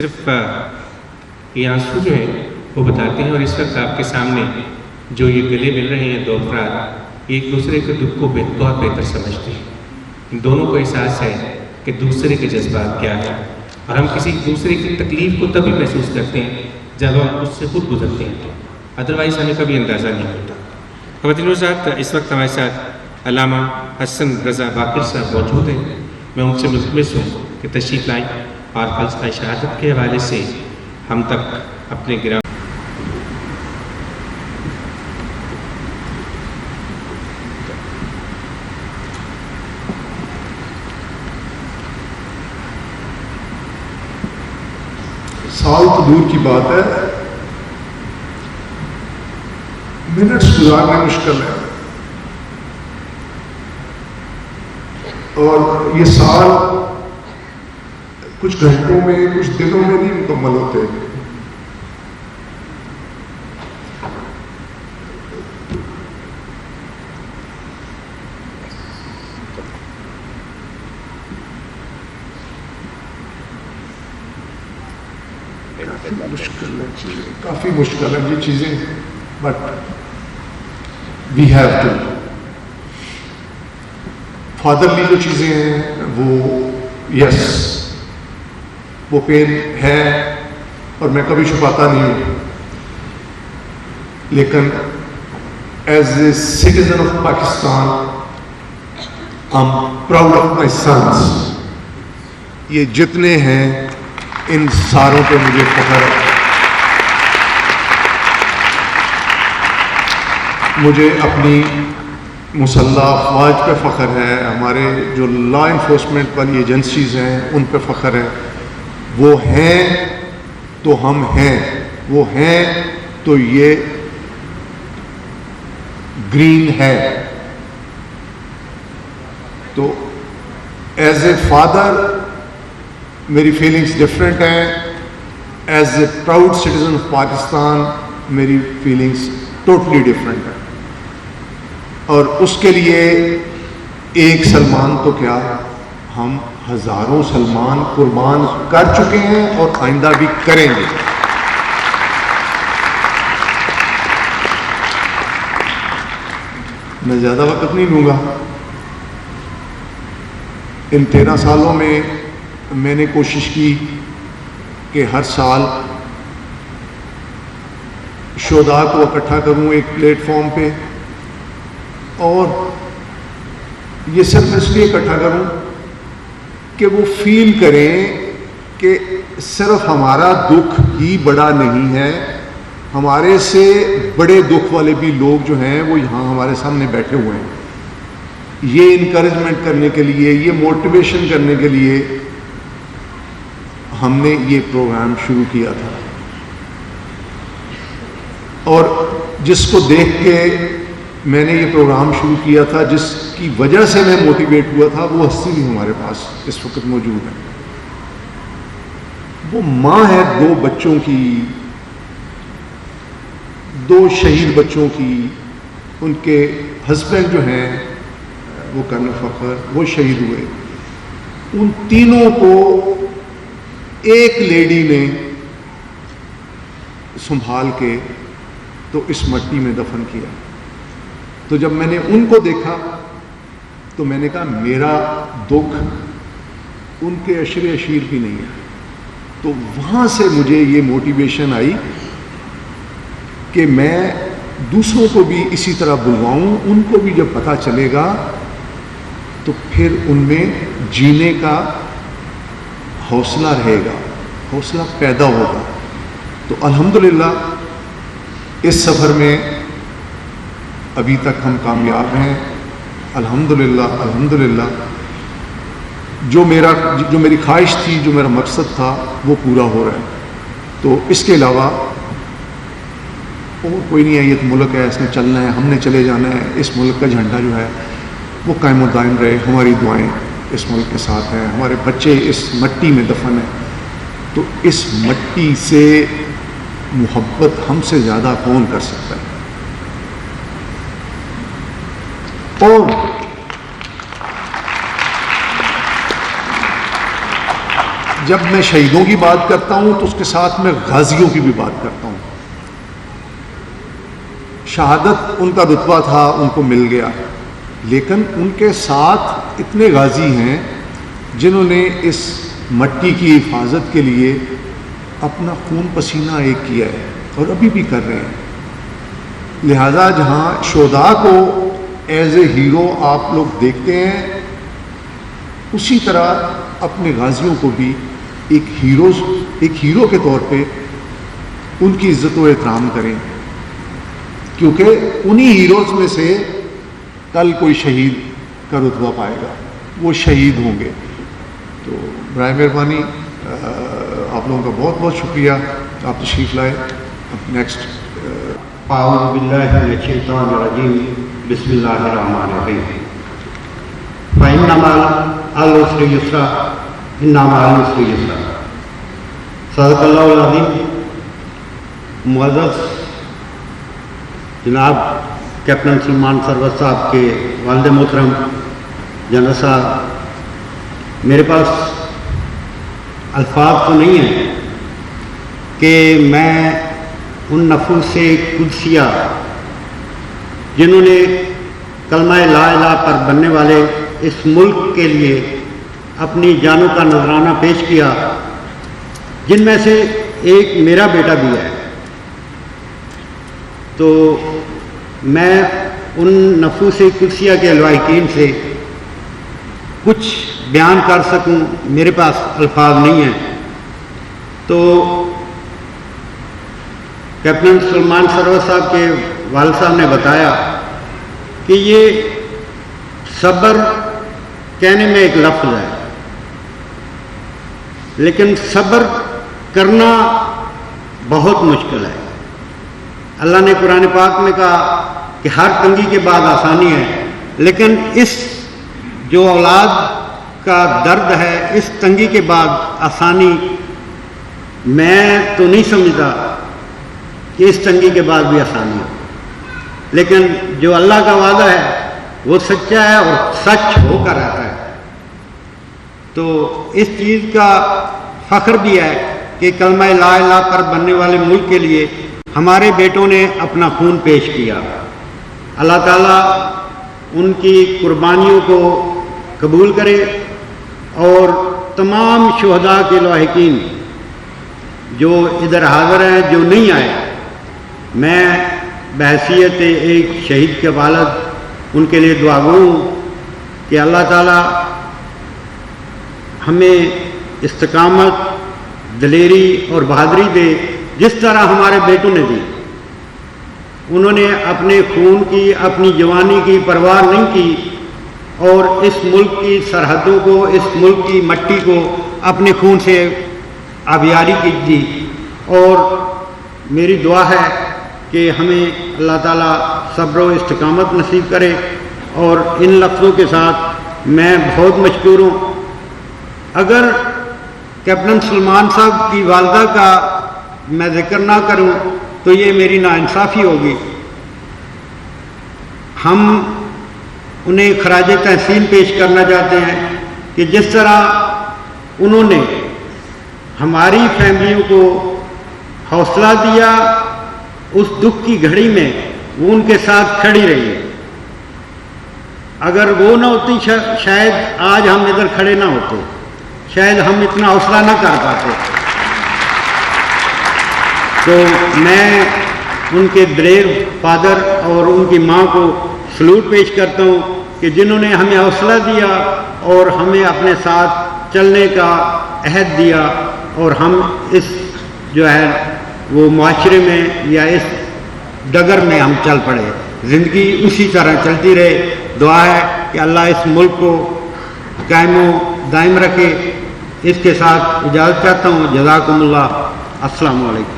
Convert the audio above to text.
صرف یہ آنسو جو ہیں وہ بتاتے ہیں، اور اس وقت آپ کے سامنے جو یہ گلے مل رہے ہیں دو افراد، یہ ایک دوسرے کے دکھ کو بہت بہتر سمجھتے ہیں. ان دونوں کو احساس ہے کہ دوسرے کے جذبات کیا ہیں، اور ہم کسی دوسرے کی تکلیف کو تبھی محسوس کرتے ہیں جب ہم اس سے خود گزرتے ہیں، ادروائز ہمیں کبھی اندازہ نہیں ہوتا. خواتین و حضرات، اس وقت ہمارے ساتھ علامہ حسن رضا باقر صاحب موجود ہیں. میں ان سے ملتمس ہوں کہ تشریف لائیں اور فلسفہ شہادت کے حوالے سے ہم تک اپنے گرام سال تو دور کی بات ہے، منٹس گزارنا مشکل ہے، اور یہ سال کچھ گھنٹوں میں کچھ دنوں میں نہیں مکمل ہوتے. کافی مشکل ہے یہ چیزیں، بٹ وی ہیو ٹو. فادرلی جو چیزیں ہیں وہ یس وہ پین ہے اور میں کبھی چھپاتا نہیں ہوں، لیکن as a citizen of Pakistan I am proud of my since. یہ جتنے ہیں ان ساروں پہ مجھے فخر ہے. مجھے اپنی مسلح افواج پہ فخر ہے، ہمارے جو لا انفورسمنٹ والی ایجنسیز ہیں ان پہ فخر ہے. وہ ہیں تو ہم ہیں، وہ ہیں تو یہ گرین ہے. تو ایز اے فادر میری فیلنگز ڈفرینٹ ہیں، as a proud citizen of Pakistan میری فیلنگز ٹوٹلی ڈفرینٹ ہیں. اور اس کے لیے ایک سلمان تو کیا، ہم ہزاروں سلمان قربان کر چکے ہیں اور آئندہ بھی کریں گے. میں زیادہ وقت نہیں لوں گا. ان 13 سالوں میں نے کوشش کی کہ ہر سال شہداء کو اکٹھا کروں ایک پلیٹ فارم پہ، اور یہ صرف اس لیے اکٹھا کروں کہ وہ فیل کریں کہ صرف ہمارا دکھ ہی بڑا نہیں ہے، ہمارے سے بڑے دکھ والے بھی لوگ جو ہیں وہ یہاں ہمارے سامنے بیٹھے ہوئے ہیں. یہ انکریجمنٹ کرنے کے لیے، یہ موٹیویشن کرنے کے لیے ہم نے یہ پروگرام شروع کیا تھا. اور جس کو دیکھ کے میں نے یہ پروگرام شروع کیا تھا، جس کی وجہ سے میں موٹیویٹ ہوا تھا، وہ ہستی بھی ہمارے پاس اس وقت موجود ہے. وہ ماں ہے 2 بچوں کی، 2 شہید بچوں کی. ان کے ہسبینڈ جو ہیں وہ کرنل فخر، وہ شہید ہوئے. ان تینوں کو ایک لیڈی نے سنبھال کے تو اس مٹی میں دفن کیا. تو جب میں نے ان کو دیکھا تو میں نے کہا میرا دکھ ان کے عشر عشیر بھی نہیں ہے. تو وہاں سے مجھے یہ موٹیویشن آئی کہ میں دوسروں کو بھی اسی طرح بلواؤں. ان کو بھی جب پتہ چلے گا تو پھر ان میں جینے کا حوصلہ رہے گا، حوصلہ پیدا ہوگا. تو الحمدللہ اس سفر میں ابھی تک ہم کامیاب ہیں. الحمدللہ جو میری خواہش تھی، جو میرا مقصد تھا، وہ پورا ہو رہا ہے. تو اس کے علاوہ اور کوئی نہیں ہے. یہ تو ملک ہے، اس میں چلنا ہے، ہم نے چلے جانا ہے. اس ملک کا جھنڈا جو ہے وہ قائم و دائم رہے. ہماری دعائیں اس ملک کے ساتھ ہیں. ہمارے بچے اس مٹی میں دفن ہیں. تو اس مٹی سے محبت ہم سے زیادہ کون کر سکتا ہے؟ اور جب میں شہیدوں کی بات کرتا ہوں تو اس کے ساتھ میں غازیوں کی بھی بات کرتا ہوں. شہادت ان کا رتبہ تھا، ان کو مل گیا، لیکن ان کے ساتھ اتنے غازی ہیں جنہوں نے اس مٹی کی حفاظت کے لیے اپنا خون پسینہ ایک کیا ہے اور ابھی بھی کر رہے ہیں. لہذا جہاں شہداء کو ایز اے ہیرو آپ لوگ دیکھتے ہیں، اسی طرح اپنے غازیوں کو بھی ایک ہیرو کے طور پہ ان کی عزت و احترام کریں، کیونکہ انہی ہیروز میں سے کل کوئی شہید کا رتبہ پائے گا، وہ شہید ہوں گے. تو برائے مہربانی آپ لوگوں کا بہت بہت شکریہ، آپ تشریف لائے. اب نیکسٹ. اعوذ باللہ من الشیطان الرجیم، بسم اللہ الرحمن الرحیم. فإن مع العسر یسرا ان مع العسر یسرا. صدق اللہ العظیم. معزز جناب کیپٹن سلمان سرور صاحب کے والد محترم جنرل صاحب، میرے پاس الفاظ تو نہیں ہیں کہ میں ان نفوس قدسیہ جنہوں نے کلمہ لا الہ پر بننے والے اس ملک کے لیے اپنی جانوں کا نذرانہ پیش کیا، جن میں سے ایک میرا بیٹا بھی ہے، تو میں ان نفوس قدسیہ کے لواحقین سے کچھ بیان کر سکوں، میرے پاس الفاظ نہیں ہیں. تو کیپٹن سلمان سرور صاحب کے والد صاحب نے بتایا کہ یہ صبر کہنے میں ایک لفظ ہے، لیکن صبر کرنا بہت مشکل ہے. اللہ نے قرآن پاک میں کہا کہ ہر تنگی کے بعد آسانی ہے، لیکن اس جو اولاد کا درد ہے، اس تنگی کے بعد آسانی، میں تو نہیں سمجھتا کہ اس تنگی کے بعد بھی آسانی ہو. لیکن جو اللہ کا وعدہ ہے وہ سچا ہے اور سچ ہو کر رہتا ہے. تو اس چیز کا فخر بھی ہے کہ کلمہ لا الہ پر بننے والے ملک کے لیے ہمارے بیٹوں نے اپنا خون پیش کیا. اللہ تعالیٰ ان کی قربانیوں کو قبول کرے اور تمام شہداء کے لاحقین جو ادھر حاضر ہیں، جو نہیں آئے، میں بحیثیت ایک شہید کے والد ان کے لیے دعا گو ہوں کہ اللہ تعالیٰ ہمیں استقامت، دلیری اور بہادری دے، جس طرح ہمارے بیٹوں نے دی. انہوں نے اپنے خون کی، اپنی جوانی کی پرواہ نہیں کی اور اس ملک کی سرحدوں کو، اس ملک کی مٹی کو اپنے خون سے آبیاری کی دی. اور میری دعا ہے کہ ہمیں اللہ تعالیٰ صبر و استقامت نصیب کرے. اور ان لفظوں کے ساتھ میں بہت مشکور ہوں. اگر کیپٹن سلمان صاحب کی والدہ کا میں ذکر نہ کروں تو یہ میری ناانصافی ہوگی. ہم انہیں خراج تحسین پیش کرنا چاہتے ہیں کہ جس طرح انہوں نے ہماری فیملیوں کو حوصلہ دیا، اس دکھ کی گھڑی میں وہ ان کے ساتھ کھڑی رہی. اگر وہ نہ ہوتی شاید آج ہم ادھر کھڑے نہ ہوتے، شاید ہم اتنا حوصلہ نہ کر پاتے. تو میں ان کے دلیر فادر اور ان کی ماں کو سلوٹ پیش کرتا ہوں کہ جنہوں نے ہمیں حوصلہ دیا اور ہمیں اپنے ساتھ چلنے کا عہد دیا، اور ہم اس جو ہے وہ معاشرے میں یا اس ڈگر میں ہم چل پڑے. زندگی اسی طرح چلتی رہے. دعا ہے کہ اللہ اس ملک کو قائم و دائم رکھے. اس کے ساتھ اجازت چاہتا ہوں. جزاکم اللہ. السلام علیکم.